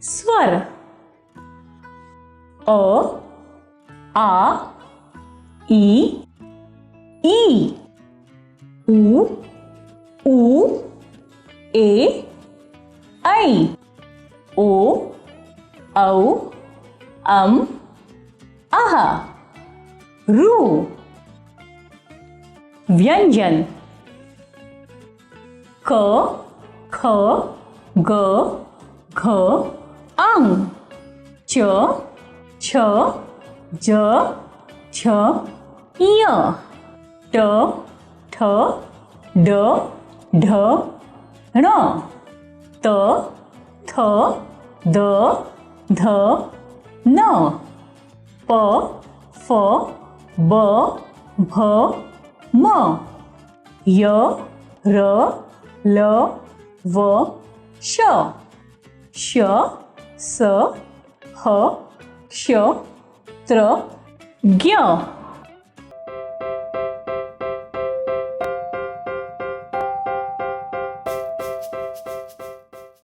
स्वर अ आ ई ई उ ऊ ए ऐ ओ औ अह रू व्यंजन क ख ग घ अंग च छ ज छ य ट ठ ड ढ ण त थ द ध न प फ ब भ म य र ल व श श स ह क्ष त्र ज्ञ